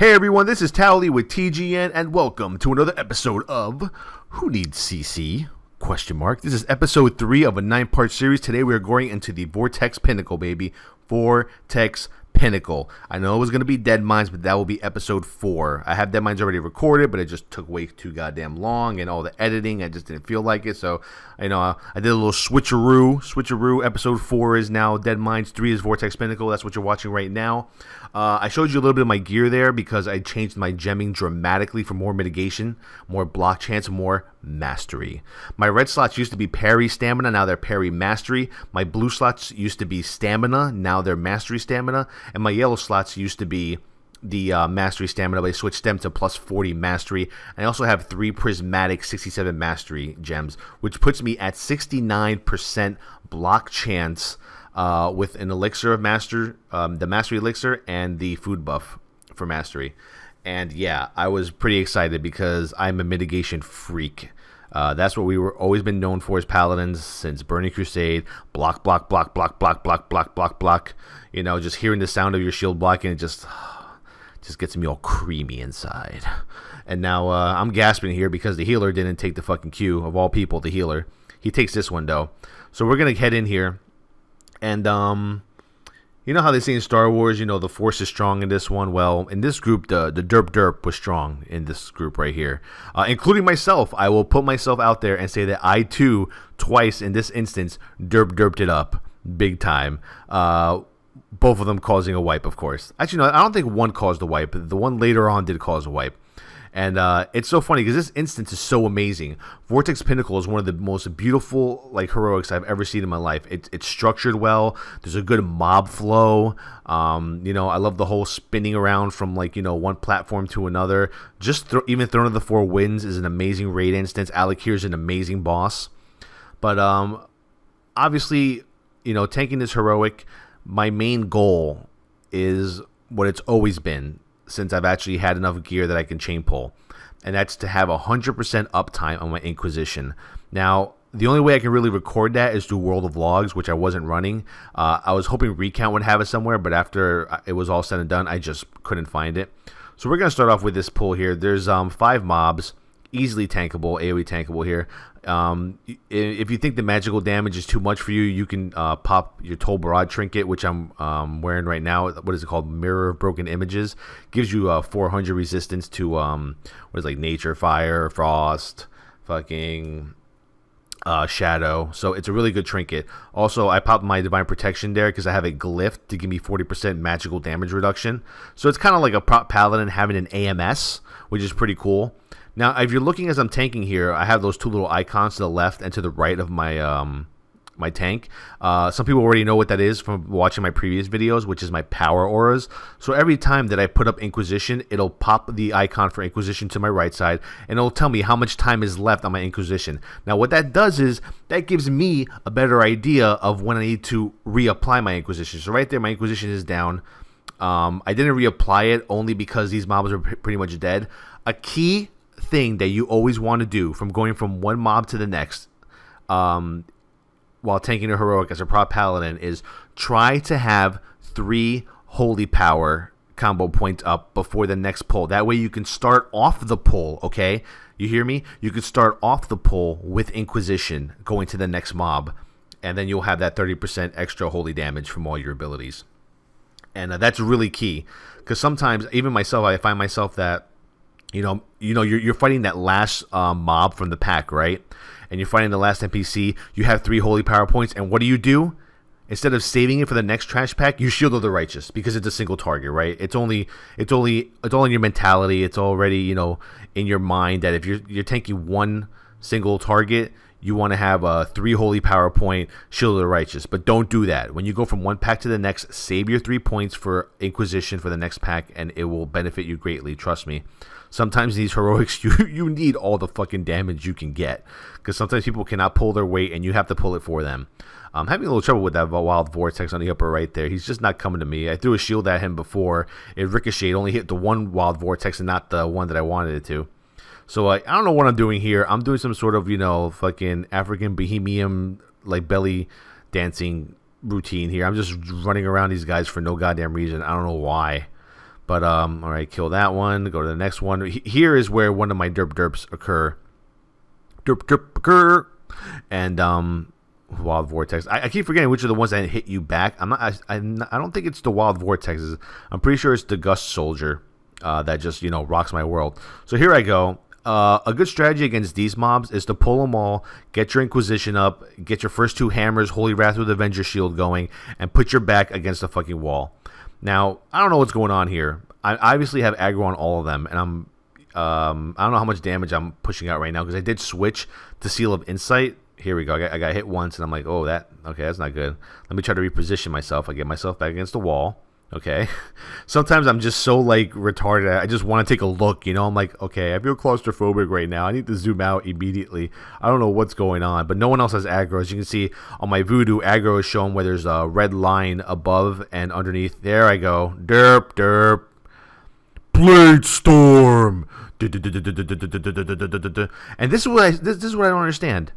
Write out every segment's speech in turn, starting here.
Hey everyone, this is Towelliee with TGN, and welcome to another episode of Who Needs CC? This is episode 3 of a 9-part series. Today we are going into the Vortex Pinnacle, baby. Vortex Pinnacle. I know it was going to be Dead Mines, but that will be episode 4. I have Dead Mines already recorded, but it just took way too goddamn long, and all the editing, I just didn't feel like it. So, I did a little switcheroo. Episode 4 is now Dead Mines, 3 is Vortex Pinnacle. That's what you're watching right now. I showed you a little bit of my gear there because I changed my gemming dramatically for more mitigation, more block chance, more mastery. My red slots used to be parry stamina, now they're parry mastery. My blue slots used to be stamina, now they're mastery stamina. And my yellow slots used to be the mastery stamina, but I switched them to plus 40 mastery. And I also have 3 prismatic 67 mastery gems, which puts me at 69% block chance with an elixir of master, the mastery elixir, and the food buff for mastery. And yeah, I was pretty excited because I'm a mitigation freak. That's what we were always been known for as paladins since Burning Crusade. Block. You know, just hearing the sound of your shield blocking, it just gets me all creamy inside. And now I'm gasping here because the healer didn't take the fucking Q, of all people, the healer. He takes this one though. So we're gonna head in here. And, you know how they say in Star Wars, you know, the Force is strong in this one? Well, in this group, the derp was strong in this group right here. Including myself. I will put myself out there and say that I, too, twice in this instance, derped it up. Big time. Both of them causing a wipe, of course. Actually, no, I don't think one caused a wipe. The one later on did cause a wipe. And it's so funny because this instance is so amazing. Vortex Pinnacle is one of the most beautiful like heroics I've ever seen in my life. It's structured well. There's a good mob flow. You know, I love the whole spinning around from like, you know, one platform to another. Just even Throne of the Four Winds is an amazing raid instance. Alakir is an amazing boss. But obviously, you know, tanking this heroic, my main goal is what it's always been since I've actually had enough gear that I can chain pull, and that's to have 100% uptime on my Inquisition. Now, the only way I can really record that is through World of Logs, which I wasn't running. I was hoping Recount would have it somewhere, but after it was all said and done, I just couldn't find it. So we're going to start off with this pull here. There's 5 mobs, easily tankable, AoE tankable here. If you think the magical damage is too much for you, you can pop your Toll Barrage trinket, which I'm wearing right now. What is it called? Mirror of Broken Images. Gives you 400 resistance to what is like nature, fire, frost, fucking shadow. So it's a really good trinket. Also, I popped my Divine Protection there because I have a glyph to give me 40% magical damage reduction. So it's kind of like a paladin having an AMS, which is pretty cool. Now, if you're looking as I'm tanking here, I have those 2 little icons to the left and to the right of my my tank. Some people already know what that is from watching my previous videos, which is my power auras. So every time that I put up Inquisition, it'll pop the icon for Inquisition to my right side, and it'll tell me how much time is left on my Inquisition. Now, what that does is that gives me a better idea of when I need to reapply my Inquisition. So right there, my Inquisition is down. I didn't reapply it only because these mobs are pretty much dead. A key thing that you always want to do from going from one mob to the next while tanking a heroic as a prop paladin is try to have 3 holy power combo points up before the next pull. That way you can start off the pull, okay? You hear me? You can start off the pull with Inquisition going to the next mob, and then you'll have that 30% extra holy damage from all your abilities. And that's really key because sometimes, even myself, I find myself that you're fighting that last mob from the pack, right? And you're fighting the last NPC. You have 3 holy power points, and what do? Instead of saving it for the next trash pack, you shield of the righteous because it's a single target, right? It's all in your mentality. It's already, you know, in your mind that if you're tanking one single target, you want to have a 3 holy power point shield of the righteous. But don't do that. When you go from one pack to the next, save your 3 points for Inquisition for the next pack, and it will benefit you greatly. Trust me. Sometimes these heroics, you need all the fucking damage you can get, because sometimes people cannot pull their weight, and you have to pull it for them. I'm having a little trouble with that Wild Vortex on the upper right there. He's just not coming to me. I threw a shield at him before. It ricocheted, only hit the one Wild Vortex and not the one that I wanted it to. So I don't know what I'm doing here. I'm doing some sort of, you know, fucking African Bohemian, like, belly dancing routine here. I'm just running around these guys for no goddamn reason. I don't know why. But all right, kill that one. Go to the next one. Here is where one of my derps occur. Derp occur. And Wild Vortex. I keep forgetting which are the ones that hit you back. I don't think it's the Wild Vortexes. I'm pretty sure it's the Gust Soldier that just rocks my world. So here I go. A good strategy against these mobs is to pull them all, get your Inquisition up, get your first 2 hammers, Holy Wrath with Avenger Shield going, and put your back against the fucking wall. Now, I don't know what's going on here. I obviously have aggro on all of them, and I don't know how much damage I'm pushing out right now because I did switch to Seal of Insight. Here we go. I got hit once, and I'm like, oh, okay, that's not good. Let me try to reposition myself. I get myself back against the wall. Okay. Sometimes I'm just so, like, retarded. I just want to take a look, I'm like, okay, I feel claustrophobic right now. I need to zoom out immediately. I don't know what's going on, but no one else has aggro. As you can see on my Voodoo, aggro is shown where there's a red line above and underneath. There I go. Derp. Blade Storm. And this is what I don't understand.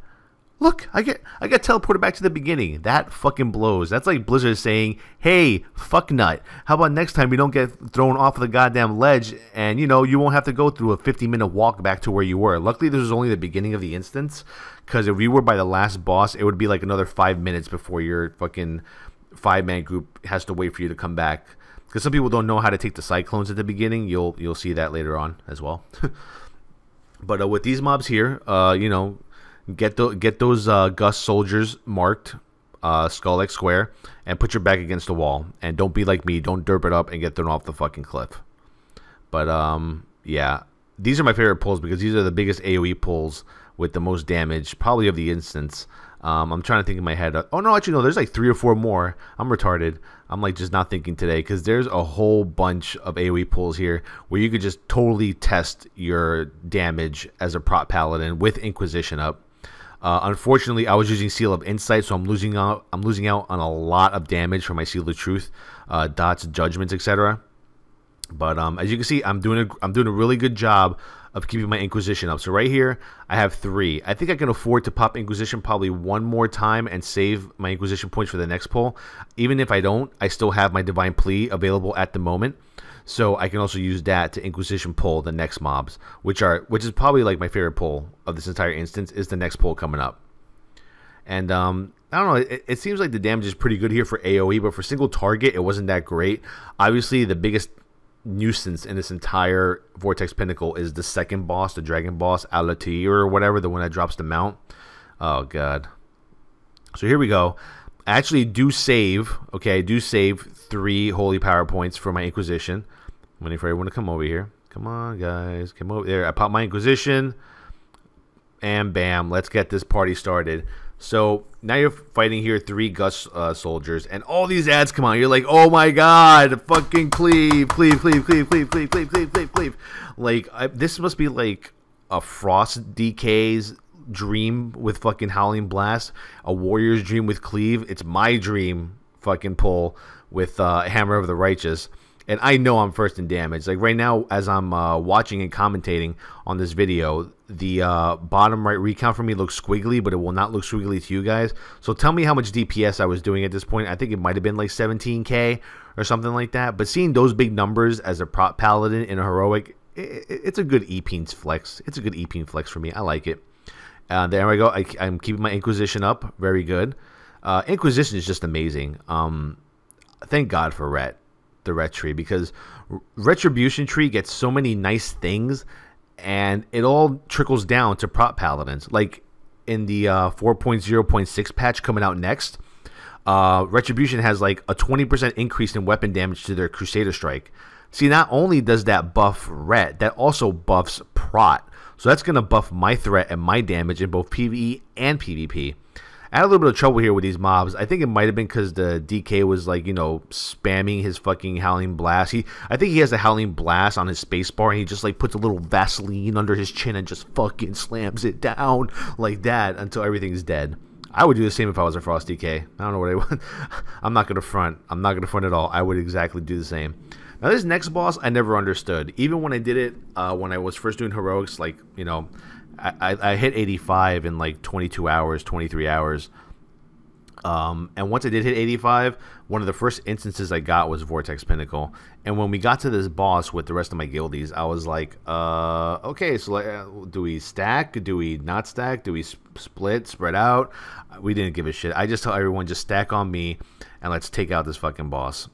Look, I get teleported back to the beginning. That fucking blows. That's like Blizzard saying, hey, fuck nut. How about next time you don't get thrown off of the goddamn ledge and, you won't have to go through a 50-minute walk back to where you were. Luckily, this was only the beginning of the instance, because if we were by the last boss, it would be like another 5 minutes before your fucking 5-man group has to wait for you to come back. Because some people don't know how to take the Cyclones at the beginning. You'll see that later on as well. But with these mobs here, get those Gust Soldiers marked, Skull X square, and put your back against the wall. And don't be like me. Don't derp it up and get thrown off the fucking cliff. But yeah, these are my favorite pulls because these are the biggest AoE pulls with the most damage, probably of the instance. I'm trying to think in my head. Oh no, actually no. There's like 3 or 4 more. I'm retarded. I'm like just not thinking today because there's a whole bunch of AoE pulls here where you could just totally test your damage as a prop paladin with Inquisition up. Unfortunately, I was using Seal of Insight, so I'm losing out on a lot of damage from my Seal of Truth, dots, judgments, etc. But as you can see, I'm doing a really good job of keeping my Inquisition up. So right here, I have 3. I think I can afford to pop Inquisition probably 1 more time and save my Inquisition points for the next pull. Even if I don't, I still have my Divine Plea available at the moment. So I can also use that to Inquisition pull the next mobs, which is probably like my favorite pull of this entire instance is the next pull coming up. And I don't know, it seems like the damage is pretty good here for AoE, but for single target, it wasn't that great. Obviously, the biggest nuisance in this entire Vortex Pinnacle is the second boss, the dragon boss, Towelliee or whatever, the one that drops the mount. Oh god. So here we go. I actually do save, okay, I do save 3 holy power points for my Inquisition. I'm waiting for everyone to come over here. Come on, guys, come over there. I pop my Inquisition, and bam, let's get this party started. So now you're fighting here 3 Gust soldiers, and all these ads come on. You're like, oh my god, fucking cleave. Like, this must be like a Frost DK's dream with fucking Howling Blast, a Warrior's dream with Cleave. It's my dream fucking pull with Hammer of the Righteous. And I know I'm first in damage. Like right now, as I'm watching and commentating on this video, the bottom right recount for me looks squiggly, but it will not look squiggly to you guys. So tell me how much DPS I was doing at this point. I think it might have been like 17k or something like that. But seeing those big numbers as a prop paladin in a heroic, it's a good Epeen flex. It's a good Epeen flex for me. I like it. There we go. I'm keeping my Inquisition up. Very good. Inquisition is just amazing. Thank God for Ret. The Ret tree, because Retribution tree gets so many nice things and it all trickles down to prop paladins. Like in the 4.0.6 patch coming out next, Retribution has like a 20% increase in weapon damage to their Crusader Strike. See, not only does that buff Ret, that also buffs Prot. So that's going to buff my threat and my damage in both PvE and PvP. I had a little bit of trouble here with these mobs. I think it might have been because the DK was like, spamming his fucking Howling Blast. I think he has a Howling Blast on his spacebar, and he just like puts a little Vaseline under his chin and just fucking slams it down like that until everything's dead. I would do the same if I was a Frost DK. I don't know what I would. I'm not going to front. I'm not going to front at all. I would exactly do the same. Now this next boss I never understood. Even when I did it, when I was first doing heroics, like, I hit 85 in like 22 hours, 23 hours. And once I did hit 85, one of the first instances I got was Vortex Pinnacle. And when we got to this boss with the rest of my guildies, I was like, okay, so like, do we stack? Do we not stack? Do we split, spread out? We didn't give a shit. I just tell everyone, just stack on me, and let's take out this fucking boss.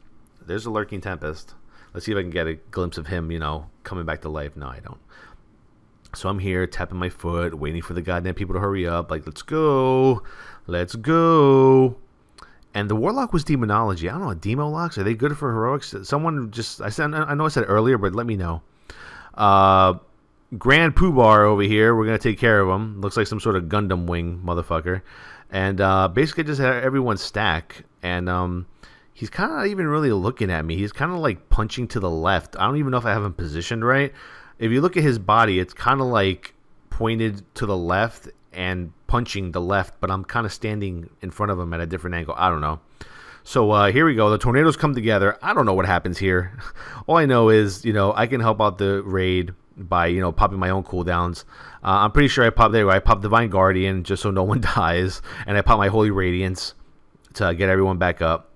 There's a Lurking Tempest. Let's see if I can get a glimpse of him, you know, coming back to life. No, I don't. So I'm here, tapping my foot, waiting for the goddamn people to hurry up. Like, let's go. Let's go. And the Warlock was Demonology. I don't know, Demo locks, are they good for heroics? Someone just, I know I said earlier, but let me know. Grand Poobar over here, we're going to take care of him. Looks like some sort of Gundam wing motherfucker. And basically just had everyone stack. And he's kind of not even really looking at me. He's kind of like punching to the left. I don't even know if I have him positioned right. If you look at his body, it's kind of like pointed to the left and punching the left, but I'm kind of standing in front of him at a different angle. I don't know. So here we go. The tornadoes come together. I don't know what happens here. All I know is, you know, I can help out the raid by, you know, popping my own cooldowns. I'm pretty sure I popped there. I popped Divine Guardian just so no one dies, and I popped my Holy Radiance to get everyone back up.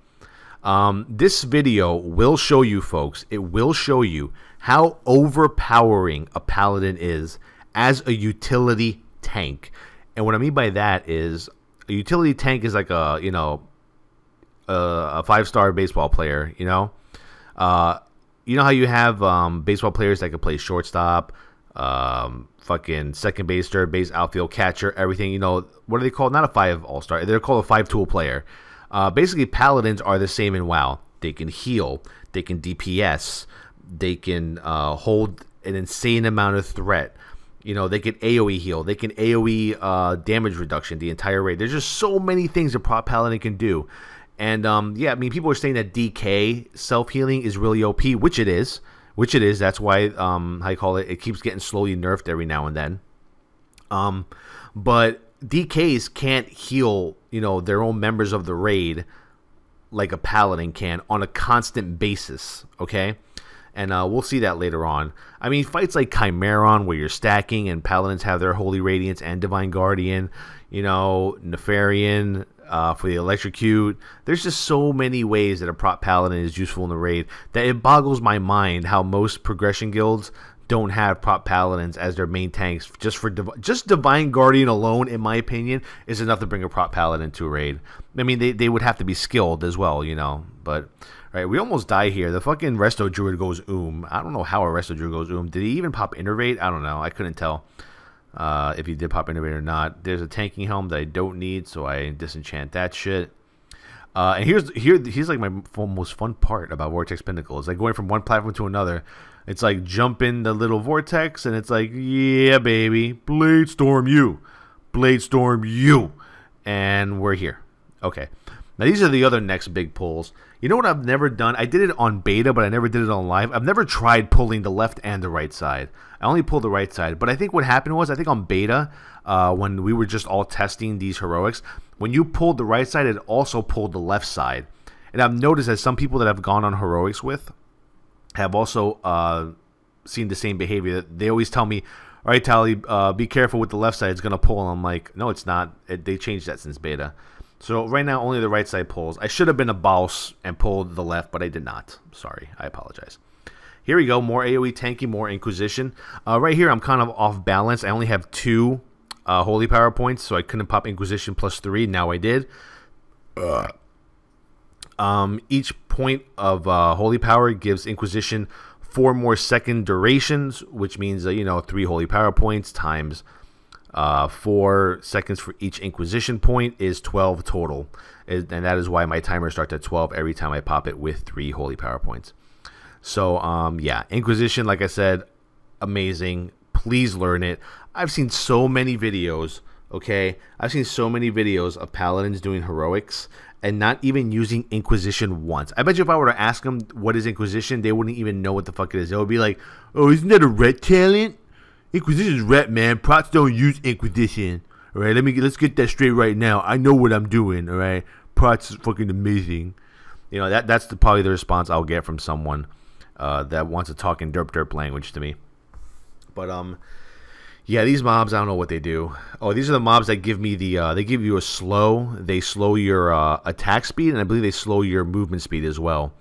This video will show you, folks. It will show you how overpowering a Paladin is as a utility tank. And what I mean by that is a utility tank is like a, you know, a 5-star baseball player, you know? You know how you have baseball players that can play shortstop, fucking second base, third base, outfield, catcher, everything, you know, what are they called? Not a 5 all-star. They're called a 5-tool player. Basically, Paladins are the same in WoW. They can heal, they can DPS, they can hold an insane amount of threat. You know, they can AoE heal. They can AoE damage reduction, the entire raid. There's just so many things a prop Paladin can do. And, yeah, I mean, people are saying that DK self-healing is really OP, which it is. Which it is. That's why, how you call it, it keeps getting slowly nerfed every now and then. But DKs can't heal, you know, their own members of the raid like a Paladin can on a constant basis, okay? And we'll see that later on. I mean, fights like Chimeron, where you're stacking and Paladins have their Holy Radiance and Divine Guardian, you know, Nefarian for the Electrocute. There's just so many ways that a prop Paladin is useful in the raid that it boggles my mind how most progression guilds don't have prop Paladins as their main tanks. Just Divine Guardian alone, in my opinion, is enough to bring a prop Paladin to a raid. I mean, they would have to be skilled as well, you know, but... Right, we almost die here. The fucking Resto Druid goes I don't know how a Resto Druid goes Did he even pop Innervate? I don't know. I couldn't tell if he did pop Innervate or not. There's a tanking helm that I don't need, so I disenchant that shit. And here's like my most fun part about Vortex Pinnacle. It's like going from one platform to another. It's like jumping the little vortex, and it's like, yeah, baby, Bladestorm you. Bladestorm you. And we're here. Okay. Now, these are the other next big pulls. You know what I've never done? I did it on beta, but I never did it on live. I've never tried pulling the left and the right side. I only pulled the right side. But I think what happened was, I think on beta, when we were just all testing these heroics, when you pulled the right side, it also pulled the left side. And I've noticed that some people that I've gone on heroics with have also seen the same behavior. They always tell me, all right, Towelliee, be careful with the left side. It's going to pull. And I'm like, no, it's not. They changed that since beta. So right now, only the right side pulls. I should have been a boss and pulled the left, but I did not. Sorry, I apologize. Here we go. More AoE tanky, more Inquisition. Right here, I'm kind of off balance. I only have 2 Holy Power points, so I couldn't pop Inquisition plus 3. Now I did. Each point of Holy Power gives Inquisition 4 more second durations, which means, you know, 3 Holy Power points times 4 seconds for each Inquisition point is 12 total. And that is why my timer starts at 12 every time I pop it with 3 Holy Power points. So, yeah, Inquisition, like I said, amazing. Please learn it. I've seen so many videos, okay? I've seen so many videos of Paladins doing heroics and not even using Inquisition once. I bet you if I were to ask them what is Inquisition, they wouldn't even know what the fuck it is. They would be like, oh, isn't that a red talent? Inquisition's ret, man. Prots don't use Inquisition. All right, let's get that straight right now. I know what I'm doing. All right, Prots is fucking amazing. You know, that's probably the response I'll get from someone that wants to talk in derp language to me. But Yeah, these mobs, I don't know what they do. Oh, these are the mobs that give me the, they give you a slow. They slow your attack speed, and I believe they slow your movement speed as well.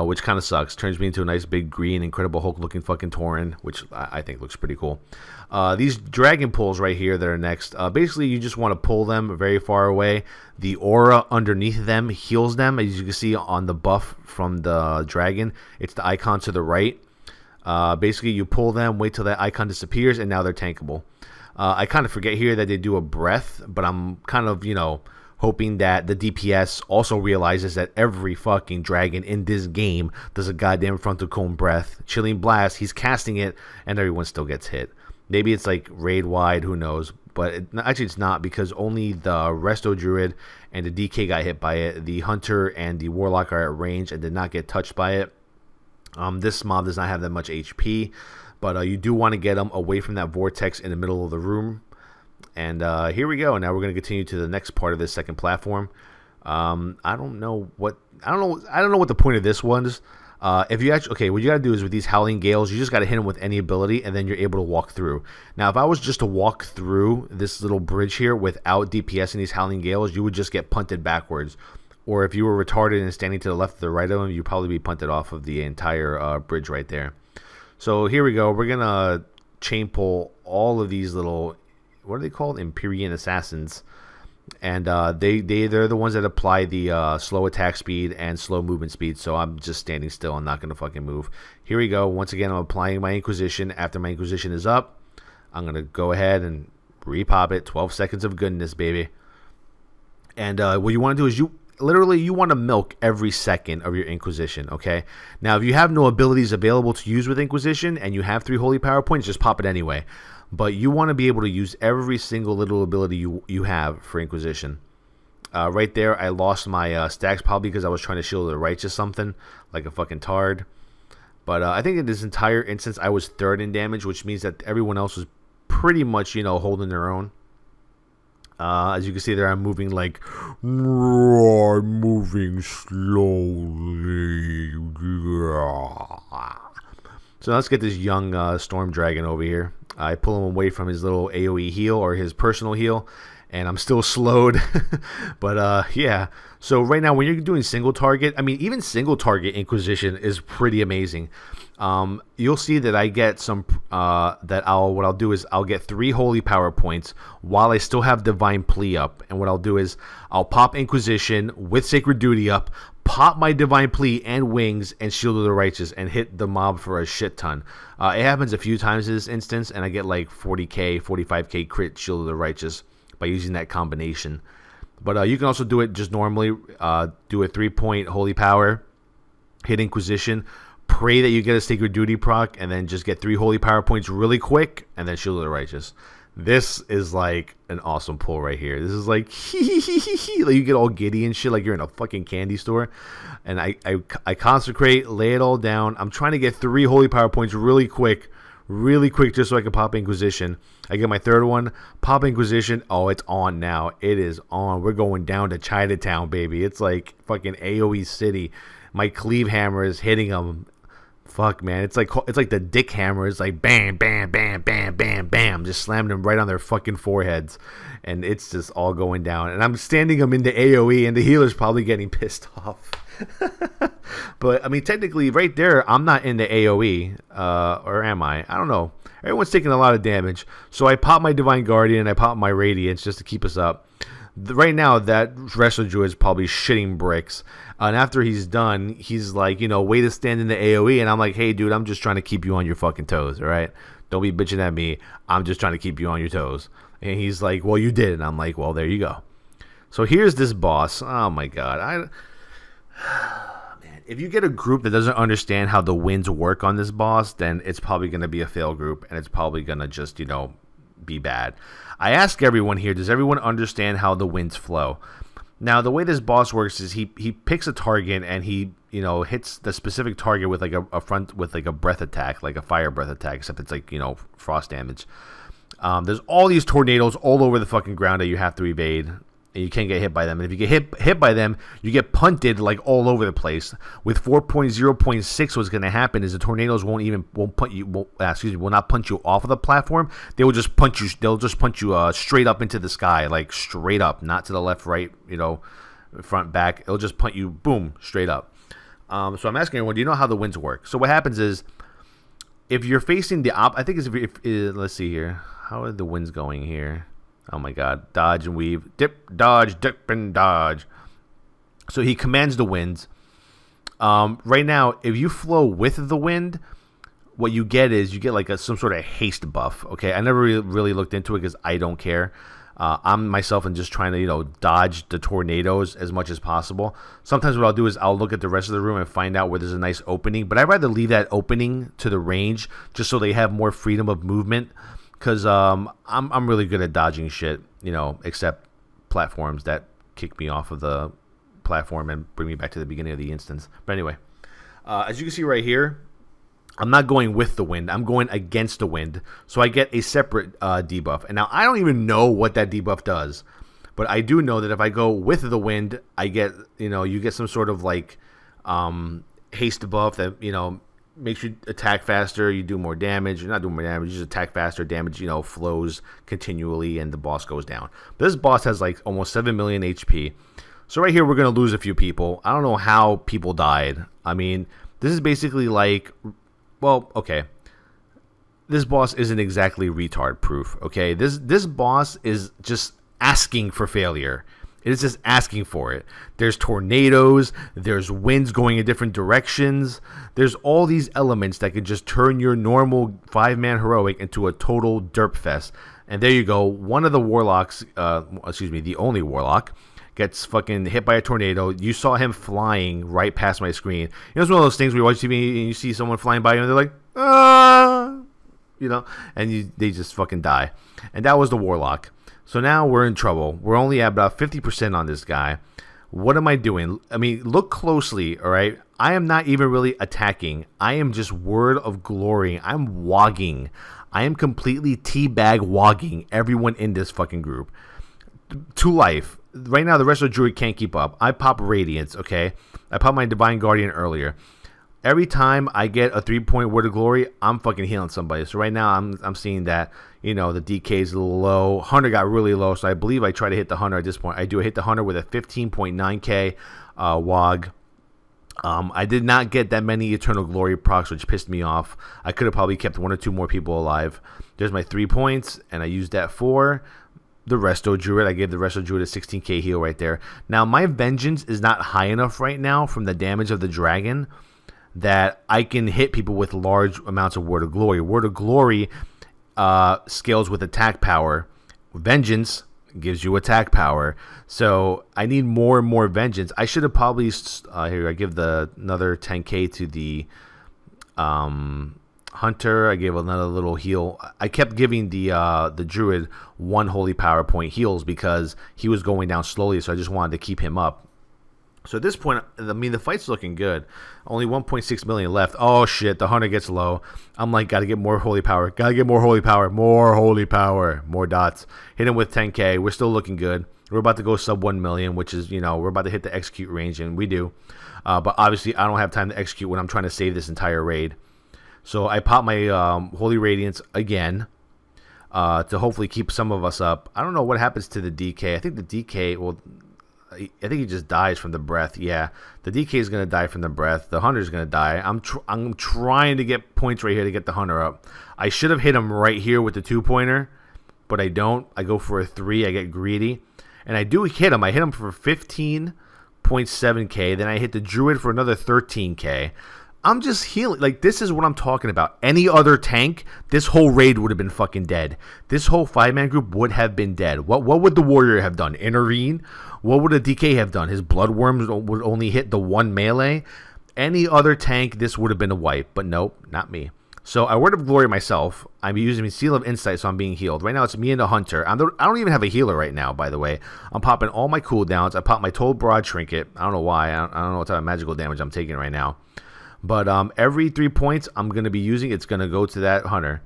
Which kind of sucks. Turns me into a nice big green Incredible Hulk looking fucking Tauren, which I think looks pretty cool. These dragon pulls right here that are next, basically you just want to pull them very far away. The aura underneath them heals them, as you can see on the buff from the dragon. It's the icon to the right. Basically you pull them, wait till that icon disappears, and now they're tankable. I kind of forget here that they do a breath, but I'm kind of, you know, hoping that the DPS also realizes that every fucking dragon in this game does a goddamn frontal cone breath. Chilling Blast, he's casting it, and everyone still gets hit. Maybe it's like raid wide, who knows. But actually it's not, because only the Resto Druid and the DK got hit by it. The Hunter and the Warlock are at range and did not get touched by it. This mob does not have that much HP, but you do want to get them away from that vortex in the middle of the room. And here we go. Now we're going to continue to the next part of this second platform. I don't know what the point of this one is. If you actually, okay, what you got to do is with these Howling Gales, you just got to hit them with any ability, and then you're able to walk through. Now, if I was just to walk through this little bridge here without DPS in these Howling Gales, you would just get punted backwards. Or if you were retarded and standing to the left or the right of them, you'd probably be punted off of the entire bridge right there. So here we go. We're gonna chain pull all of these little, what are they called? Empyrean Assassins. And they're the ones that apply the slow attack speed and slow movement speed. So I'm just standing still. I'm not going to fucking move. Here we go. Once again, I'm applying my Inquisition. After my Inquisition is up, I'm going to go ahead and repop it. 12 seconds of goodness, baby. And what you want to do is you want to milk every second of your Inquisition, okay? Now, if you have no abilities available to use with Inquisition and you have 3 holy power points, just pop it anyway. But you want to be able to use every single little ability you have for Inquisition. Right there, I lost my stacks probably because I was trying to shield the righteous something, like a fucking tard. But I think in this entire instance, I was 3rd in damage, which means that everyone else was pretty much, you know, holding their own. As you can see there, I'm moving like, I'm moving slowly. So let's get this young Storm Dragon over here. I pull him away from his little AoE heal, or his personal heal, and I'm still slowed. But yeah, so right now when you're doing single target, I mean, even single target Inquisition is pretty amazing. You'll see that I get some what I'll do is I'll get 3 holy power points while I still have Divine Plea up. And what I'll do is I'll pop Inquisition with Sacred Duty up, pop my Divine Plea and Wings and Shield of the Righteous, and hit the mob for a shit ton. It happens a few times in this instance, and I get like 40k, 45k crit Shield of the Righteous by using that combination. But you can also do it just normally. Do a 3-point holy power, hit Inquisition, pray that you get a Sacred Duty proc, and then just get 3 holy power points really quick, and then Shield of the Righteous. This is like an awesome pull right here. This is like, like you get all giddy and shit like you're in a fucking candy store. And I consecrate, lay it all down. I'm trying to get 3 holy power points really quick, just so I can pop Inquisition. I get my 3rd one, pop Inquisition. Oh, it's on now. It is on. We're going down to Chinatown, baby. It's like fucking AoE City. My cleave hammer is hitting them. Fuck, man, it's like the dick hammer. It's like bam, bam, bam, bam, bam, bam, just slamming them right on their fucking foreheads, and it's just all going down. And I'm standing them into AOE, and the healer's probably getting pissed off. But I mean, technically, right there, I'm not into AOE, or am I? I don't know. Everyone's taking a lot of damage, so I pop my Divine Guardian and I pop my Radiance just to keep us up. Right now, that Wrestler Druid is probably shitting bricks. And after he's done, he's like, you know, way to stand in the AoE. And I'm like, hey, dude, I'm just trying to keep you on your fucking toes, all right? Don't be bitching at me. I'm just trying to keep you on your toes. And he's like, well, you did. And I'm like, well, there you go. So here's this boss. Oh, my God. Man, if you get a group that doesn't understand how the winds work on this boss, then it's probably going to be a fail group. And it's probably going to just, you know, be bad. I ask everyone here, does everyone understand how the winds flow? Now, the way this boss works is he picks a target and he, you know, hits the specific target with like a breath attack, like a fire breath attack, except it's like, you know, frost damage. There's all these tornadoes all over the fucking ground that you have to evade. and you can't get hit by them. And if you get hit by them, you get punted like all over the place. With 4.0.6, what's going to happen is the tornadoes will not punch you off of the platform. They will just punch you. They'll just punch you straight up into the sky, like straight up, not to the left, right, front, back. It'll just punch you, boom, straight up. So I'm asking everyone, do you know how the winds work? So what happens is, if you're facing the I think let's see here. How are the winds going here? Oh my god. Dodge and weave. Dip, dodge, dip, and dodge. So he commands the winds. Right now, if you flow with the wind, what you get is you get like some sort of haste buff. Okay, I never really looked into it because I don't care. I'm myself and just trying to, dodge the tornadoes as much as possible. Sometimes what I'll do is I'll look at the rest of the room and find out where there's a nice opening. But I'd rather leave that opening to the range just so they have more freedom of movement. Because I'm really good at dodging shit, except platforms that kick me off of the platform and bring me back to the beginning of the instance. But anyway, as you can see right here, I'm not going with the wind. I'm going against the wind. So I get a separate debuff. And now I don't even know what that debuff does. But I do know that if I go with the wind, I get, you get some sort of like haste buff that, makes you attack faster. You do more damage. You're not doing more damage. You just attack faster. Damage, flows continually, and the boss goes down. But this boss has like almost 7 million HP. So right here, we're going to lose a few people. I don't know how people died. I mean, this is basically like, well, okay. This boss isn't exactly retard proof, okay? This boss is just asking for failure. It is just asking for it. There's tornadoes. There's winds going in different directions. There's all these elements that could just turn your normal 5-man heroic into a total derp fest. And there you go. One of the warlocks, the only warlock, gets fucking hit by a tornado. You saw him flying right past my screen. It's one of those things where you watch TV and you see someone flying by you and they're like, ah, and they just fucking die. And that was the warlock. So now we're in trouble. We're only at about 50% on this guy. What am I doing? I mean, look closely, all right? I am not even really attacking. I am just word of glory. I'm wogging. I am completely teabag wogging everyone in this fucking group. To life. Right now, the rest of the druid can't keep up. I pop Radiance, okay? I popped my Divine Guardian earlier. Every time I get a 3-point word of glory, I'm fucking healing somebody. So right now, I'm seeing that, the DK is a little low. Hunter got really low, so I believe I try to hit the Hunter at this point. I do hit the Hunter with a 15.9k WOG. I did not get that many Eternal Glory procs, which pissed me off. I could have probably kept 1 or 2 more people alive. There's my 3 points, and I used that for the Resto Druid. I gave the Resto Druid a 16k heal right there. Now, my Vengeance is not high enough right now from the damage of the dragon that I can hit people with large amounts of Word of Glory. Word of Glory scales with attack power. Vengeance gives you attack power. So I need more and more Vengeance. I should have probably here I give another 10k to the Hunter. I gave another little heal. I kept giving the Druid 1 holy power point heals because he was going down slowly, so I just wanted to keep him up. So at this point, I mean, the fight's looking good. Only 1.6 million left. Oh, shit. The Hunter gets low. I'm like, got to get more holy power. Got to get more holy power. More holy power. More dots. Hit him with 10k. We're still looking good. We're about to go sub 1 million, which is, we're about to hit the execute range, and we do. But obviously, I don't have time to execute when I'm trying to save this entire raid. So I pop my Holy Radiance again to hopefully keep some of us up. I don't know what happens to the DK. I think the DK, well, I think he just dies from the breath. Yeah, the DK is going to die from the breath. The Hunter is going to die. I'm trying to get points right here to get the Hunter up. I should have hit him right here with the 2-pointer, but I don't. I go for a 3. I get greedy. And I do hit him. I hit him for 15.7k. Then I hit the Druid for another 13k. I'm just healing. Like, this is what I'm talking about. Any other tank, this whole raid would have been fucking dead. This whole 5-man group would have been dead. What would the Warrior have done? Intervene? What would a DK have done? His Bloodworms would only hit the 1 melee. Any other tank, this would have been a wipe. But nope, not me. So I Word of Glory myself. I'm using Seal of Insight, so I'm being healed. Right now, it's me and the Hunter. I don't even have a healer right now, by the way. I'm popping all my cooldowns. I pop my Toll Broad Trinket. I don't know why. I don't know what type of magical damage I'm taking right now. But every 3 points I'm going to be using, it's going to go to that Hunter.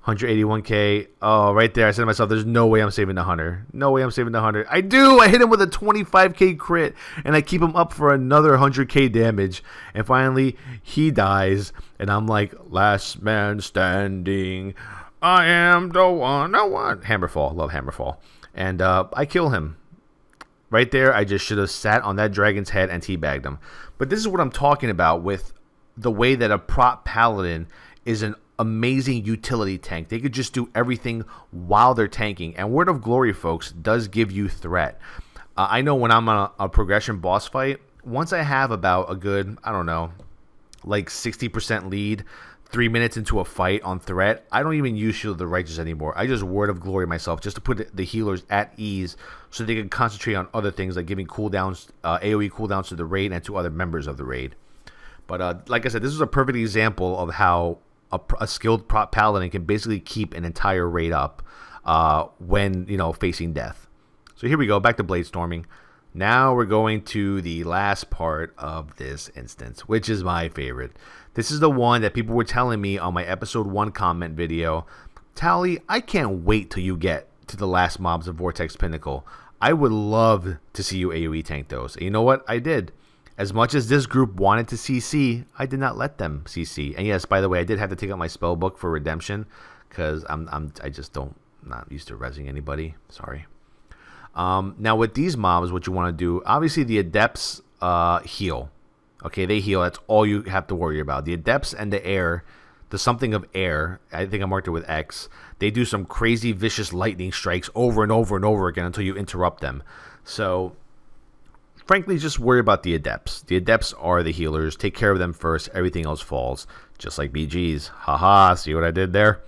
181k. Oh, right there. I said to myself, there's no way I'm saving the hunter. No way I'm saving the hunter. I do. I hit him with a 25k crit, and I keep him up for another 100k damage. And finally, he dies, and I'm like, last man standing. I am the one. No one. Hammerfall. Love Hammerfall. And I kill him. Right there, I just should have sat on that dragon's head and teabagged him. But this is what I'm talking about with the way that a prop paladin is an amazing utility tank. They could just do everything while they're tanking. And Word of Glory, folks, does give you threat. I know when I'm on a progression boss fight, once I have about a good, I don't know, like 60% lead, 3 minutes into a fight on threat, I don't even use Shield of the Righteous anymore. I just Word of Glory myself just to put the healers at ease so they can concentrate on other things like giving cooldowns, AoE cooldowns to the raid and to other members of the raid. But like I said, this is a perfect example of how a skilled prop paladin can basically keep an entire raid up when, you know, facing death. So here we go, back to blade storming. Now we're going to the last part of this instance, which is my favorite. This is the one that people were telling me on my episode 1 comment video. Towelliee, I can't wait till you get to the last mobs of Vortex Pinnacle. I would love to see you AoE tank those. And you know what? I did. As much as this group wanted to CC, I did not let them CC. And yes, by the way, I did have to take out my spell book for redemption because I just not used to rezzing anybody. Sorry. Now with these mobs, what you want to do, obviously the adepts heal. Okay, they heal. That's all you have to worry about. The adepts and the air, the something of air, I think I marked it with X. They do some crazy vicious lightning strikes over and over and over again until you interrupt them. So frankly, just worry about the adepts. The adepts are the healers. Take care of them first. Everything else falls. Just like BGs. Haha, see what I did there?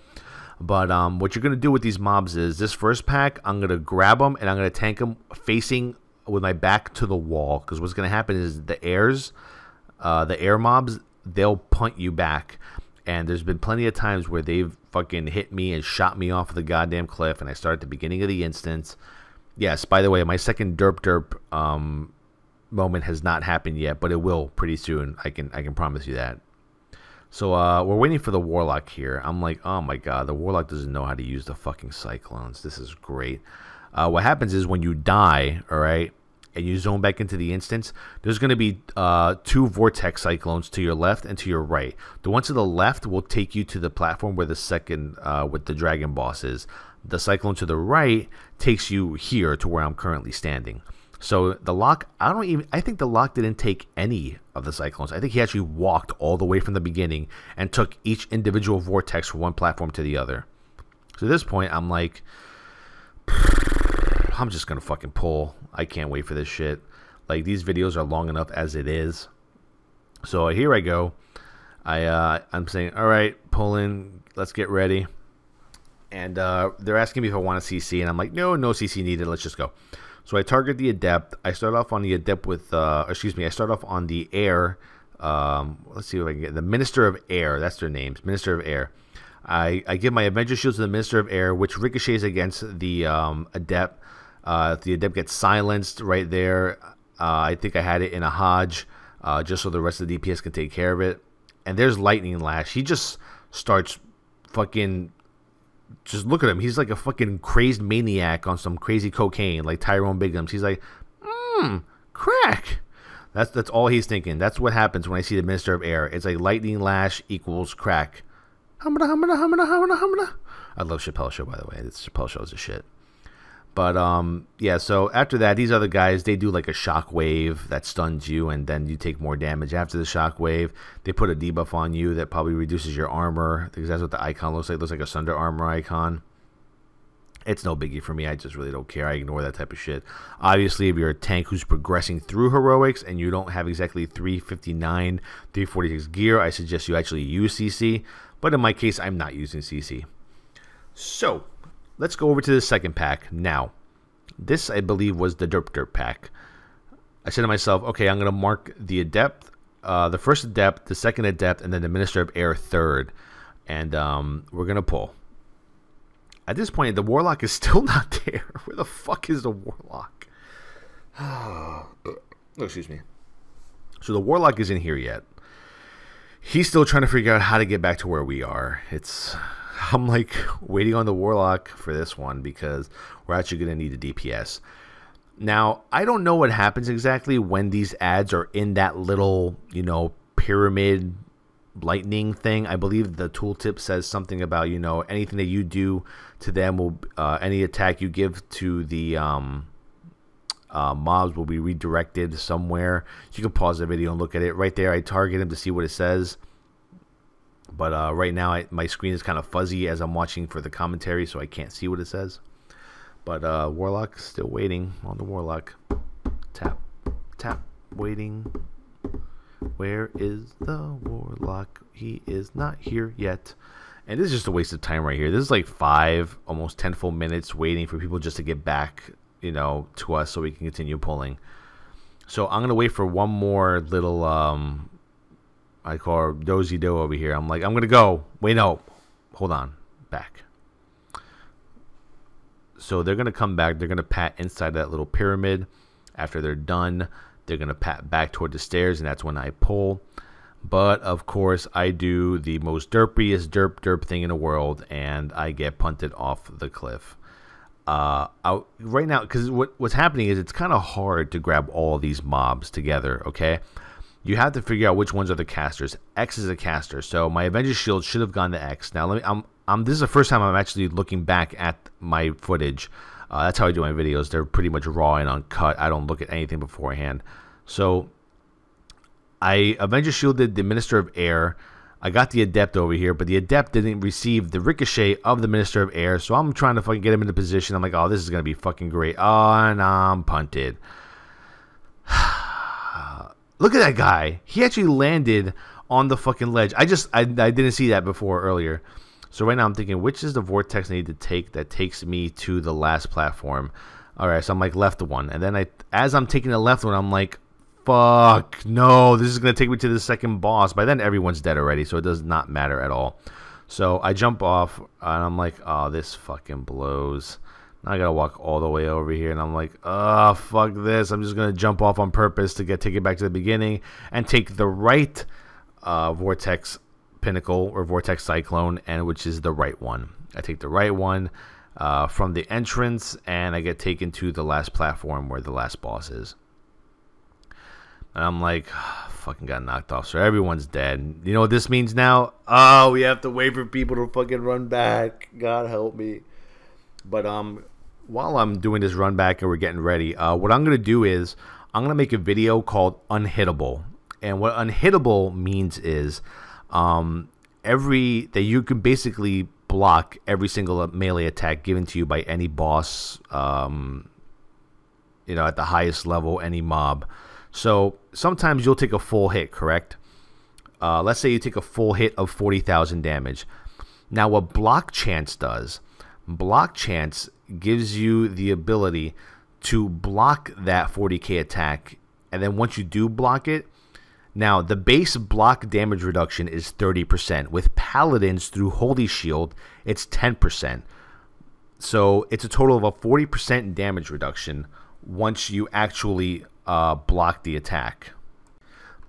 But what you're going to do with these mobs is, this first pack, I'm going to grab them and I'm going to tank them facing with my back to the wall. Because what's going to happen is the air mobs, they'll punt you back. And there's been plenty of times where they've fucking hit me and shot me off of the goddamn cliff. And I start at the beginning of the instance. Yes, by the way, my second derp moment has not happened yet, but it will pretty soon. I can promise you that. So we're waiting for the Warlock here. I'm like, oh my god, the Warlock doesn't know how to use the fucking Cyclones. This is great. What happens is when you die, all right, and you zone back into the instance, there's going to be 2 Vortex Cyclones to your left and to your right. The one to the left will take you to the platform where the second with the dragon boss is. The Cyclone to the right takes you here to where I'm currently standing. So the lock, I think the lock didn't take any of the Cyclones. I think he actually walked all the way from the beginning and took each individual vortex from one platform to the other. So at this point, I'm like, I'm just going to fucking pull. I can't wait for this shit. Like, these videos are long enough as it is. So here I go. I'm saying, all right, pull in, let's get ready. And they're asking me if I want a CC, and I'm like, no CC needed, let's just go. So I target the adept. I start off on the adept with, I start off on the air. Let's see if I can get the Minister of Air. That's their names, Minister of Air. I give my Avenger Shield to the Minister of Air, which ricochets against the adept. The adept gets silenced right there. I think I had it in a Hodge, just so the rest of the DPS can take care of it. And there's Lightning Lash. He just starts fucking... Just look at him. He's like a fucking crazed maniac on some crazy cocaine, like Tyrone Biggums. He's like, crack. That's all he's thinking. That's what happens when I see the Minister of Air. It's like Lightning Lash equals crack. I love Chappelle Show, by the way. Chappelle Show's a shit. But yeah, so after that, these other guys, they do like a shockwave that stuns you, and then you take more damage after the shockwave. They put a debuff on you that probably reduces your armor, because that's what the icon looks like. It looks like a Sunder armor icon. It's no biggie for me. I just really don't care. I ignore that type of shit. Obviously, if you're a tank who's progressing through heroics and you don't have exactly 359, 346 gear, I suggest you actually use CC. But in my case, I'm not using CC. So let's go over to the second pack. Now, this, I believe, was the derp pack. I said to myself, okay, I'm going to mark the adept, the first adept, the second adept, and then the Minister of Air third. And we're going to pull. At this point, the Warlock is still not there. Where the fuck is the Warlock? Oh, excuse me. So the Warlock isn't here yet. He's still trying to figure out how to get back to where we are. I'm like waiting on the Warlock for this one because we're actually going to need a DPS. Now, I don't know what happens exactly when these ads are in that little, you know, pyramid lightning thing. I believe the tooltip says something about, you know, anything that you do to them will, any attack you give to the mobs will be redirected somewhere. You can pause the video and look at it. Right there, I target him to see what it says. But right now, my screen is kind of fuzzy as I'm watching for the commentary, so I can't see what it says. But Warlock, still waiting on the Warlock. Tap, tap, waiting. Where is the Warlock? He is not here yet. And this is just a waste of time right here. This is like 5, almost 10 full minutes waiting for people just to get back, you know, to us so we can continue pulling. So I'm going to wait for one more little, I call her dozy do over here. I'm like, I'm going to go. Wait, no. Hold on. Back. So they're going to come back. They're going to pat inside that little pyramid. After they're done, they're going to pat back toward the stairs, and that's when I pull. But, of course, I do the most derpiest derp thing in the world, and I get punted off the cliff. Right now, because what's happening is it's kind of hard to grab all of these mobs together, okay? You have to figure out which ones are the casters. X is a caster, so my Avengers Shield should have gone to X. Now, this is the first time I'm actually looking back at my footage. That's how I do my videos. They're pretty much raw and uncut. I don't look at anything beforehand. So, I Avengers Shielded the Minister of Air. I got the Adept over here, but the Adept didn't receive the ricochet of the Minister of Air, so I'm trying to fucking get him into position. I'm like, oh, this is going to be fucking great. Oh, and I'm punted. Look at that guy. He actually landed on the fucking ledge. I didn't see that before earlier. So right now I'm thinking, which is the vortex I need to take that takes me to the last platform? All right, so I'm like left one. And then as I'm taking the left one, I'm like, fuck, no, this is going to take me to the second boss. By then everyone's dead already, so it does not matter at all. So I jump off, and I'm like, oh, this fucking blows. Now I gotta walk all the way over here, and I'm like, oh, fuck this. I'm just gonna jump off on purpose to take it back to the beginning and take the right Vortex Pinnacle or Vortex Cyclone, and which is the right one. I take the right one from the entrance, and I get taken to the last platform where the last boss is. And I'm like, oh, fucking got knocked off, so everyone's dead. You know what this means now? Oh, we have to wait for people to fucking run back. God help me. But while I'm doing this run back and we're getting ready, what I'm going to do is I'm going to make a video called Unhittable. And what Unhittable means is that you can basically block every single melee attack given to you by any boss, you know, at the highest level, any mob. So sometimes you'll take a full hit, correct? Let's say you take a full hit of 40,000 damage. Now what Block Chance does, Block Chance gives you the ability to block that 40k attack, and then once you do block it, now the base block damage reduction is 30%. With Paladins through Holy Shield, it's 10%. So it's a total of a 40% damage reduction once you actually block the attack.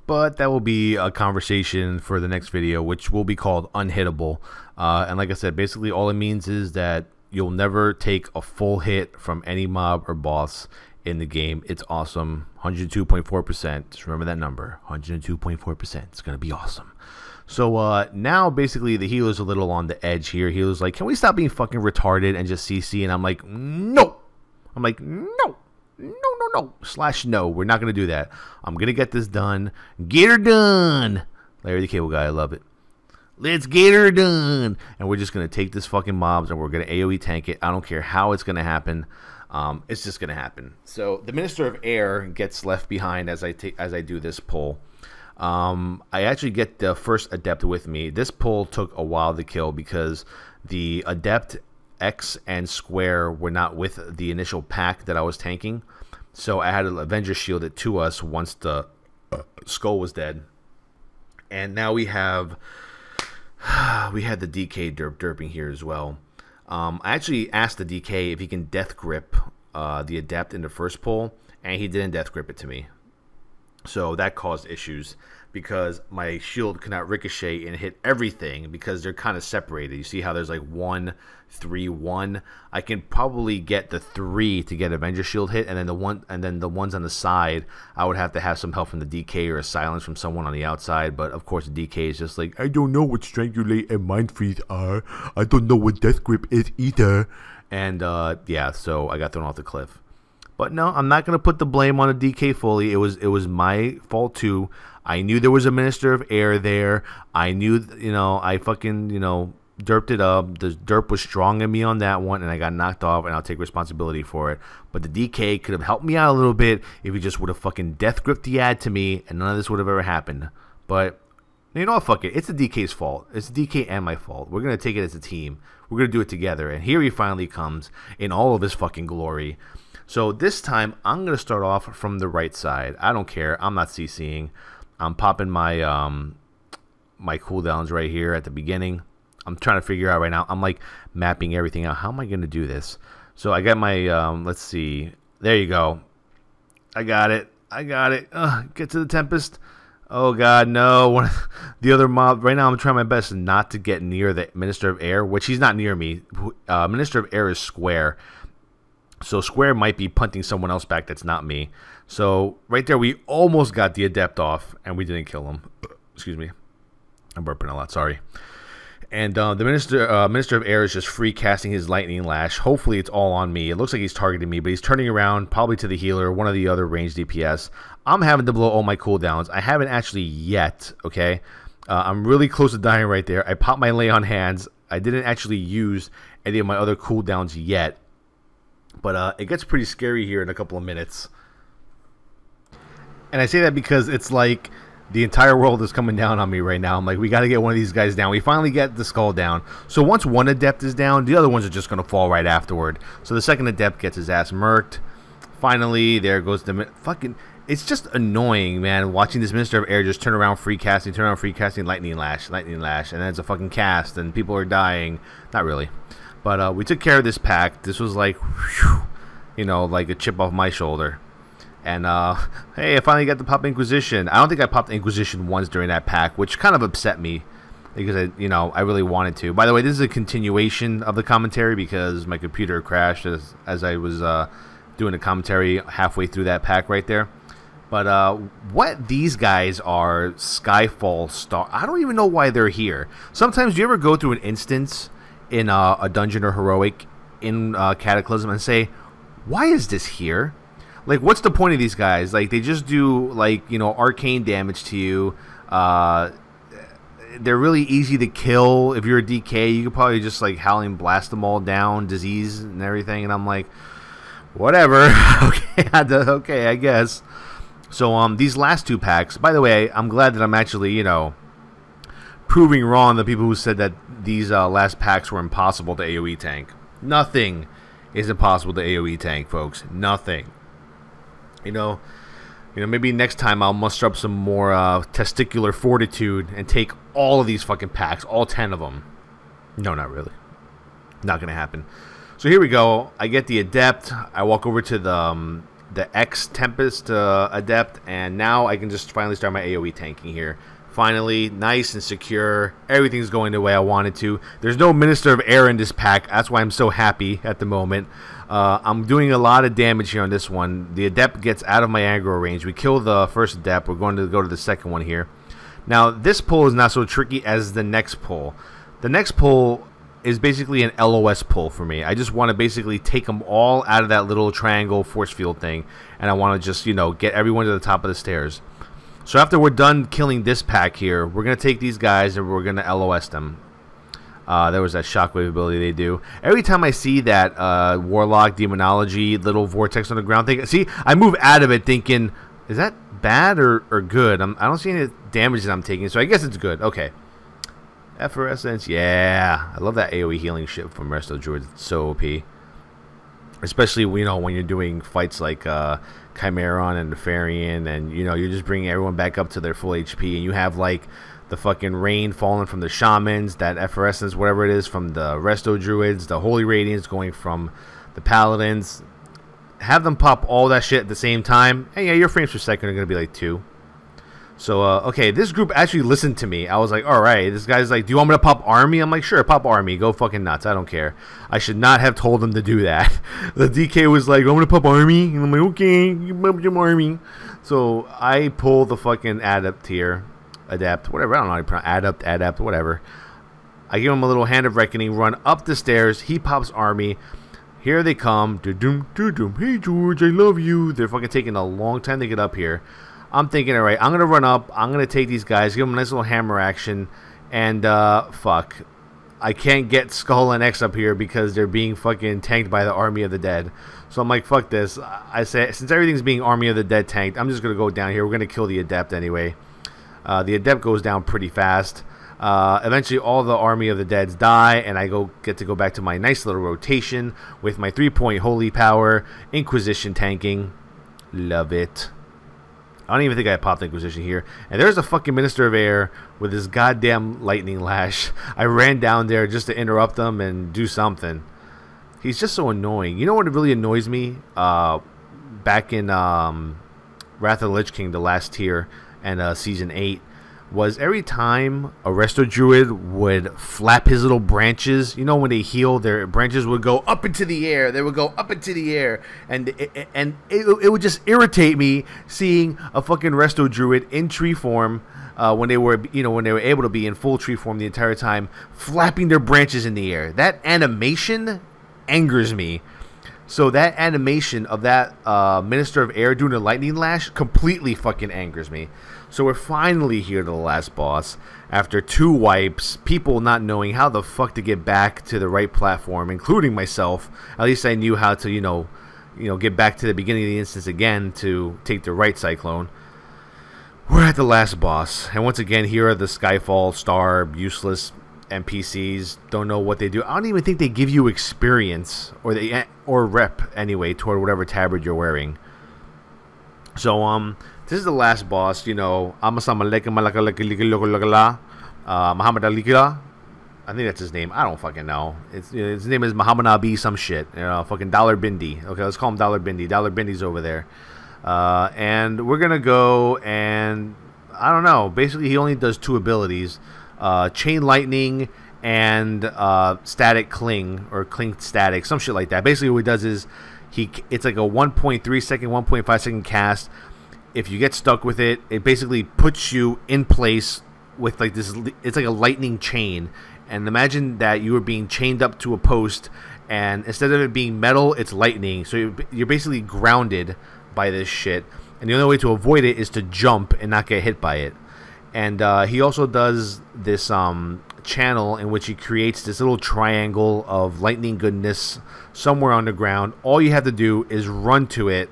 But that will be a conversation for the next video, which will be called Unhittable. And like I said, basically all it means is that you'll never take a full hit from any mob or boss in the game. It's awesome. 102.4%. Just remember that number. 102.4%. It's going to be awesome. So now basically the healer's a little on the edge here. Healer's like, can we stop being fucking retarded and just CC? And I'm like, no. I'm like, no. No. We're not going to do that. I'm going to get this done. Get her done. Larry the Cable Guy. I love it. Let's get her done. And we're just going to take this fucking mobs and we're going to AoE tank it. I don't care how it's going to happen. It's just going to happen. So the Minister of Air gets left behind as I do this pull. I actually get the first Adept with me. This pull took a while to kill because the Adept X and Square were not with the initial pack that I was tanking. So I had an Avenger shield it to us once the Skull was dead. And now we had the DK derping here as well. I actually asked the DK if he can death grip the Adept in the first pull, and he didn't death grip it to me. So that caused issues. because my shield cannot ricochet and hit everything because they're kind of separated. You see how there's like 1, 3, 1. I can probably get the 3 to get Avenger Shield hit, and then the ones on the side, I would have to have some help from the DK or a silence from someone on the outside. But of course, the DK is just like, I don't know what Strangulate and Mind Freeze are. I don't know what Death Grip is either. And yeah, so I got thrown off the cliff. But no, I'm not gonna put the blame on a DK fully. It was my fault too. I knew there was a Minister of Air there. I knew, I fucking, derped it up. The derp was strong in me on that one, and I got knocked off, and I'll take responsibility for it. But the DK could have helped me out a little bit if he just would have fucking death gripped the ad to me, and none of this would have ever happened. But you know what? Fuck it. It's the DK's fault. It's the DK and my fault. We're gonna take it as a team. We're gonna do it together. And here he finally comes in all of his fucking glory. So this time, I'm going to start off from the right side. I don't care. I'm not CCing. I'm popping my my cooldowns right here at the beginning. I'm trying to figure out right now. I'm like mapping everything out. How am I going to do this? So I got my, let's see. There you go. I got it. I got it. Get to the Tempest. Oh, God, no. The other mob. Right now, I'm trying my best not to get near the Minister of Air, which he's not near me. Minister of Air is square. So Square might be punting someone else back that's not me. So right there, we almost got the Adept off, and we didn't kill him. Excuse me. I'm burping a lot. Sorry. And the Minister of Air is just free casting his Lightning Lash. Hopefully, it's all on me. It looks like he's targeting me, but he's turning around probably to the healer, one of the other ranged DPS. I'm having to blow all my cooldowns. I haven't actually yet, okay? I'm really close to dying right there. I popped my Lay on Hands. I didn't actually use any of my other cooldowns yet. But it gets pretty scary here in a couple of minutes. And I say that because it's like the entire world is coming down on me right now. I'm like, we got to get one of these guys down. We finally get the skull down. So once one Adept is down, the other ones are just going to fall right afterward. So the second Adept gets his ass murked. Finally, there goes the fucking... It's just annoying, man, watching this Minister of Air just turn around free casting, Lightning Lash, and then it's a fucking cast, and people are dying. Not really. But we took care of this pack. This was like, whew, like a chip off my shoulder. And, hey, I finally got the Pop Inquisition. I don't think I popped Inquisition once during that pack, which kind of upset me. Because, I really wanted to. By the way, this is a continuation of the commentary because my computer crashed as I was doing the commentary halfway through that pack right there. But what these guys are, Skyfall Star, I don't even know why they're here. Sometimes, do you ever go through an instance in a dungeon or heroic in Cataclysm and say, why is this here? Like, what's the point of these guys? Like, they just do, like, arcane damage to you. They're really easy to kill. If you're a DK, you could probably just, like, Howling Blast them all down, disease and everything. And I'm like, whatever. Okay, I guess. So, these last two packs, by the way, I'm glad that I'm actually, proving wrong the people who said that these last packs were impossible to AoE tank. Nothing is impossible to AoE tank, folks. Nothing. Maybe next time I'll muster up some more testicular fortitude and take all of these fucking packs, all 10 of them. No, not really. Not gonna happen. So here we go. I get the Adept. I walk over to the X Tempest Adept, and now I can just finally start my AoE tanking here. Finally, nice and secure. Everything's going the way I wanted to. There's no Minister of Air in this pack. That's why I'm so happy at the moment. I'm doing a lot of damage here on this one. The Adept gets out of my aggro range. We kill the first Adept. We're going to go to the second one here. Now, this pull is not so tricky as the next pull. The next pull is basically an LOS pull for me. I just want to basically take them all out of that little triangle force field thing. And I want to just, get everyone to the top of the stairs. So after we're done killing this pack here, we're going to take these guys and we're going to LOS them. There was that shockwave ability they do. Every time I see that Warlock, Demonology, little Vortex on the ground thing, see, I move out of it thinking, is that bad or good? I don't see any damage that I'm taking, so I guess it's good. Okay. Effervescence, yeah. I love that AoE healing shit from Resto Druid. It's so OP. Especially, when you're doing fights like Chimeron and Nefarian, and you're just bringing everyone back up to their full HP, and you have like the fucking rain falling from the shamans, that effervescence, whatever it is, from the resto druids, the holy radiance going from the paladins. Have them pop all that shit at the same time, and yeah, your frames per second are gonna be like 2. So, okay, this group actually listened to me. I was like, all right, this guy's like, do you want me to pop army? I'm like, sure, pop army. Go fucking nuts. I don't care. I should not have told him to do that. The DK was like, I'm going to pop army. And I'm like, okay, you pop your army. So I pull the fucking adapt here. Adapt, whatever. I don't know how to pronounce adapt, whatever. I give him a little hand of reckoning, run up the stairs. He pops army. Here they come. Do-doom, do-doom. Hey, George, I love you. They're fucking taking a long time to get up here. I'm thinking, all right, I'm going to run up. I'm going to take these guys, give them a nice little hammer action. And, fuck. I can't get Skull and X up here because they're being fucking tanked by the Army of the Dead. So I'm like, fuck this. I say, since everything's being Army of the Dead tanked, I'm just going to go down here. We're going to kill the Adept anyway. The Adept goes down pretty fast. Eventually, all the Army of the Deads die, and I get to go back to my nice little rotation with my 3-point Holy Power, Inquisition tanking. Love it. I don't even think I popped Inquisition here. And there's a fucking Minister of Air with his goddamn lightning lash. I ran down there just to interrupt him and do something. He's just so annoying. You know what really annoys me? Back in Wrath of the Lich King, the last tier, and Season 8, was every time a Resto Druid would flap his little branches, you know, when they heal, their branches would go up into the air. They would go up into the air. And it would just irritate me seeing a fucking Resto Druid in tree form when they were, you know, when they were able to be in full tree form the entire time, flapping their branches in the air. That animation angers me. So that animation of that Minister of Air doing a lightning lash completely fucking angers me. So we're finally here to the last boss. After 2 wipes, people not knowing how the fuck to get back to the right platform, including myself. At least I knew how to, you know, get back to the beginning of the instance again to take the right Cyclone. We're at the last boss. And once again, here are the Skyfall Star useless NPCs. Don't know what they do. I don't even think they give you experience or rep anyway toward whatever tabard you're wearing. So this is the last boss. You know, Muhammad Alikila. I think that's his name. I don't fucking know. His name is Muhammad Abi some shit. You know, fucking Dollar Bindi. Okay, let's call him Dollar Bindi. Dollar Bindi's over there. And we're gonna go and I don't know. Basically, he only does 2 abilities. Chain Lightning and Static Cling, or Cling Static, some shit like that. Basically what he does is it's like a 1.3 second, 1.5 second cast. If you get stuck with it, it basically puts you in place with like this. It's like a lightning chain, and imagine that you were being chained up to a post, and instead of it being metal, it's lightning. So you're basically grounded by this shit, and the only way to avoid it is to jump and not get hit by it. And he also does this channel in which he creates this little triangle of lightning goodness somewhere on the ground. All you have to do is run to it.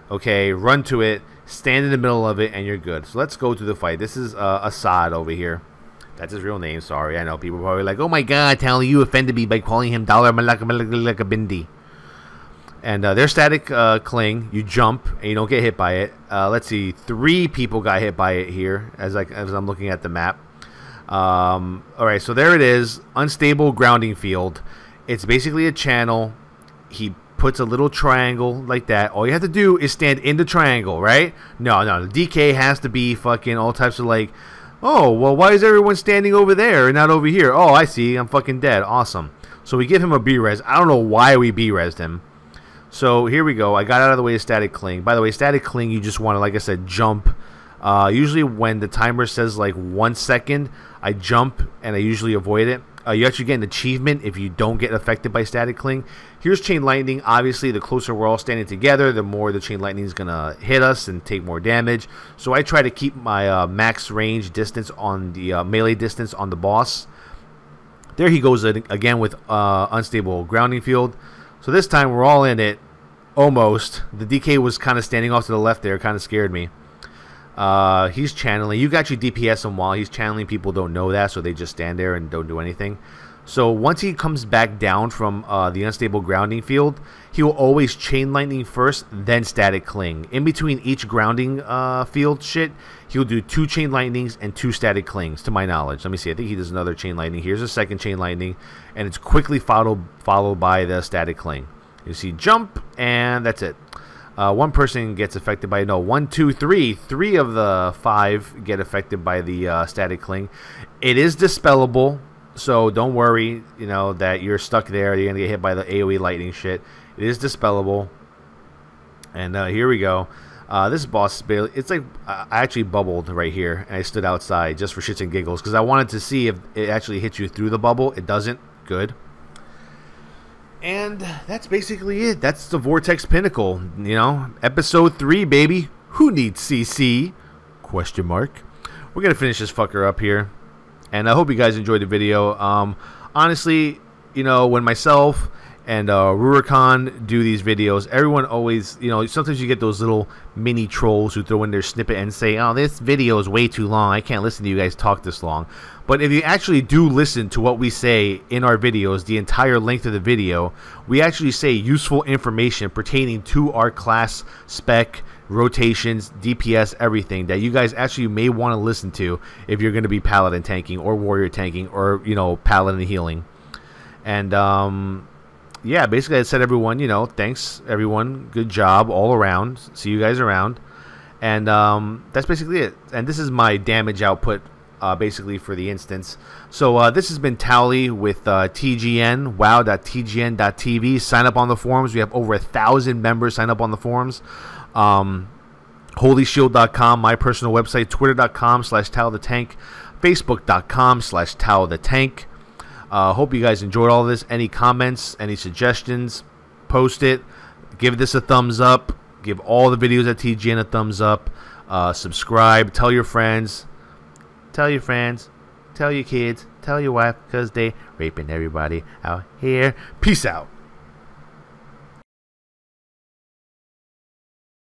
Okay, run to it, stand in the middle of it, and you're good. So let's go to the fight. This is Assad over here. That's his real name. Sorry, I know people are probably like, "Oh my God, Towelliee, you offended me by calling him Dollar Malaka Bindi." And their Static Cling, you jump and you don't get hit by it. Let's see, 3 people got hit by it here as I'm looking at the map. Alright, so there it is. Unstable grounding field. It's basically a channel. He puts a little triangle like that. All you have to do is stand in the triangle, right? No, the DK has to be fucking all types of like, oh, well, why is everyone standing over there and not over here? Oh, I see. I'm fucking dead. Awesome. So we give him a B-res. I don't know why we B-resed him. So here we go. I got out of the way of Static Cling. By the way, Static Cling, you just want to, like I said, jump. Usually when the timer says like 1 second, I jump and I usually avoid it. You actually get an achievement if you don't get affected by Static Cling. Here's Chain Lightning. Obviously, the closer we're all standing together, the more the Chain Lightning is going to hit us and take more damage. So I try to keep my max range distance on the melee distance on the boss. There he goes again with Unstable Grounding Field. So this time we're all in it. Almost. The DK was kind of standing off to the left there. Kind of scared me. He's channeling. You got your DPS him while he's channeling. People don't know that, so they just stand there and don't do anything. So once he comes back down from the Unstable Grounding Field, he will always Chain Lightning first, then Static Cling. In between each grounding field shit, he'll do 2 Chain Lightnings and 2 Static Clings, to my knowledge. Let me see. I think he does another Chain Lightning. Here's a second Chain Lightning, and it's quickly followed by the Static Cling. You see jump, and that's it. One person gets affected by, no, 1, 2, 3. 3 of the 5 get affected by the static cling. It is dispellable, so don't worry, you know, that you're stuck there. You're gonna get hit by the AoE lightning shit. It is dispellable. And here we go. This boss, it's like I actually bubbled right here, and I stood outside just for shits and giggles because I wanted to see if it actually hits you through the bubble. It doesn't. Good. And that's basically it. That's the Vortex Pinnacle, you know, episode 3, baby. Who needs CC? Question mark. We're gonna finish this fucker up here, and I hope you guys enjoyed the video. Honestly, you know, when myself and Rurikon do these videos, everyone always, you know, sometimes you get those little mini trolls who throw in their snippet and say, oh, this video is way too long, I can't listen to you guys talk this long. But if you actually do listen to what we say in our videos, the entire length of the video, we actually say useful information pertaining to our class spec, rotations, DPS, everything that you guys actually may want to listen to if you're going to be paladin tanking or warrior tanking or, you know, paladin healing. And yeah, basically I said, everyone, you know, thanks everyone, good job all around, see you guys around. And that's basically it. And this is my damage output basically for the instance. So this has been Towelliee with TGN, wow.tgn.tv. Sign up on the forums. We have over 1,000 members sign up on the forums. HolyShield.com, my personal website, Twitter.com/TowelTheTank, Facebook.com/TowelTheTank. Hope you guys enjoyed all this. Any comments, any suggestions, post it. Give this a thumbs up. Give all the videos at TGN a thumbs up. Subscribe. Tell your friends. Tell your friends. Tell your kids. Tell your wife, because they raping everybody out here. Peace out.